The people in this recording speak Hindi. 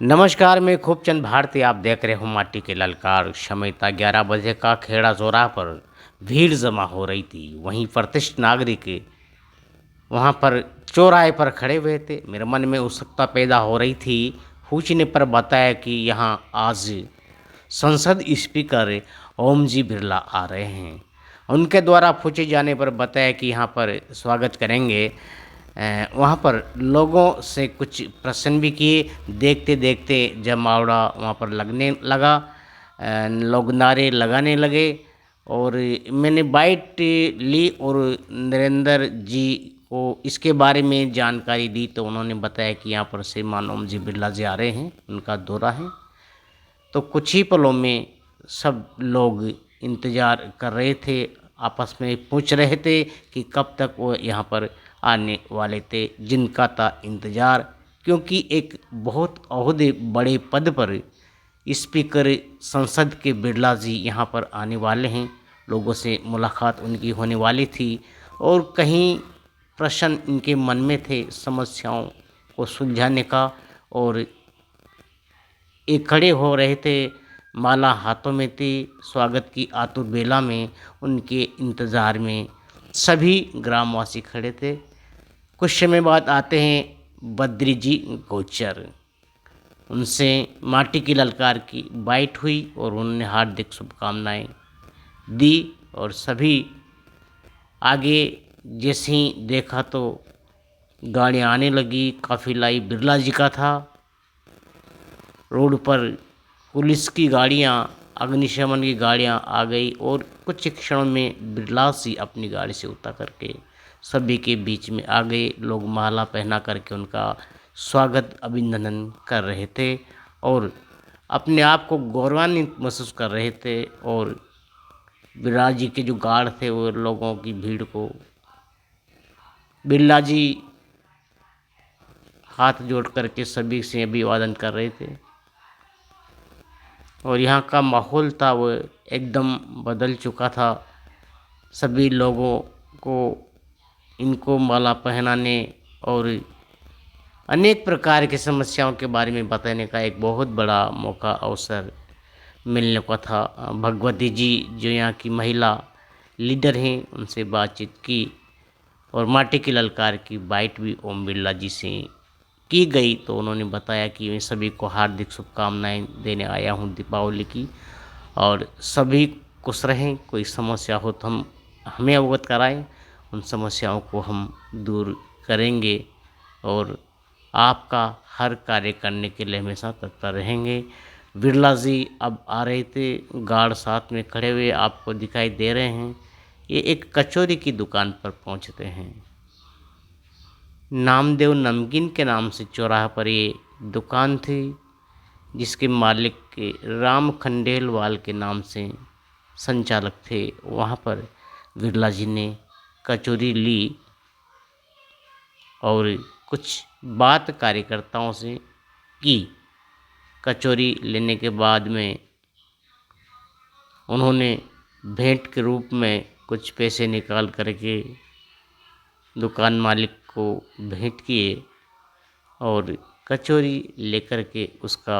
नमस्कार, मैं खूबचंद भारती। आप देख रहे हो माटी के ललकार। समय था 11 बजे का। खेड़ा चौराहा पर भीड़ जमा हो रही थी। वहीं प्रतिष्ठित नागरिक वहाँ पर चौराहे पर खड़े हुए थे। मेरे मन में उत्सुकता पैदा हो रही थी। पूछने पर बताया कि यहाँ आज संसद स्पीकर ओम जी बिरला आ रहे हैं। उनके द्वारा पूछे जाने पर बताया कि यहाँ पर स्वागत करेंगे। वहाँ पर लोगों से कुछ प्रश्न भी किए। देखते देखते जमावड़ा वहाँ पर लगने लगा। लोग नारे लगाने लगे और मैंने बाइट ली और नरेंद्र जी को इसके बारे में जानकारी दी तो उन्होंने बताया कि यहाँ पर श्रीमान ओम जी बिरला जी आ रहे हैं, उनका दौरा है। तो कुछ ही पलों में सब लोग इंतज़ार कर रहे थे, आपस में पूछ रहे थे कि कब तक वो यहाँ पर आने वाले थे, जिनका था इंतज़ार। क्योंकि एक बहुत ओहदे बड़े पद पर स्पीकर संसद के बिरला जी यहाँ पर आने वाले हैं। लोगों से मुलाकात उनकी होने वाली थी और कहीं प्रश्न इनके मन में थे समस्याओं को सुलझाने का। और एक खड़े हो रहे थे, माला हाथों में थी। स्वागत की आतुर बेला में उनके इंतज़ार में सभी ग्रामवासी खड़े थे। कुछ समय बाद आते हैं बद्री जी गोचर। उनसे माटी की ललकार की बाइट हुई और उन्होंने हार्दिक शुभकामनाएं दी। और सभी आगे जैसे ही देखा तो गाड़ियाँ आने लगी। काफिला ही बिरला जी का था। रोड पर पुलिस की गाड़ियाँ, अग्निशमन की गाड़ियाँ आ गई और कुछ क्षणों में बिरला जी अपनी गाड़ी से उतर करके सभी के बीच में आ गए। लोग माला पहना करके उनका स्वागत अभिनंदन कर रहे थे और अपने आप को गौरवान्वित महसूस कर रहे थे। और बिरला जी के जो गार्ड थे वो लोगों की भीड़ को बिरला जी हाथ जोड़ करके सभी से अभिवादन कर रहे थे। और यहाँ का माहौल था वो एकदम बदल चुका था। सभी लोगों को इनको माला पहनाने और अनेक प्रकार की समस्याओं के बारे में बताने का एक बहुत बड़ा मौका अवसर मिलने को था। भगवती जी जो यहाँ की महिला लीडर हैं उनसे बातचीत की और माटी की ललकार की बाइट भी ओम बिरला जी से की गई। तो उन्होंने बताया कि मैं सभी को हार्दिक शुभकामनाएं देने आया हूं दीपावली की और सभी खुश रहें। कोई समस्या हो तो हम हमें अवगत कराएं, उन समस्याओं को हम दूर करेंगे और आपका हर कार्य करने के लिए हमेशा तत्पर रहेंगे। बिरला जी अब आ रहे थे, गार्ड साथ में खड़े हुए आपको दिखाई दे रहे हैं। ये एक कचौरी की दुकान पर पहुंचते हैं। नामदेव नमकीन के नाम से चौराहा पर ये दुकान थी, जिसके मालिक के राम खंडेलवाल के नाम से संचालक थे। वहाँ पर बिरला जी ने कचौरी ली और कुछ बात कार्यकर्ताओं से की। कचौरी लेने के बाद में उन्होंने भेंट के रूप में कुछ पैसे निकाल करके दुकान मालिक को भेंट किए और कचौरी लेकर के उसका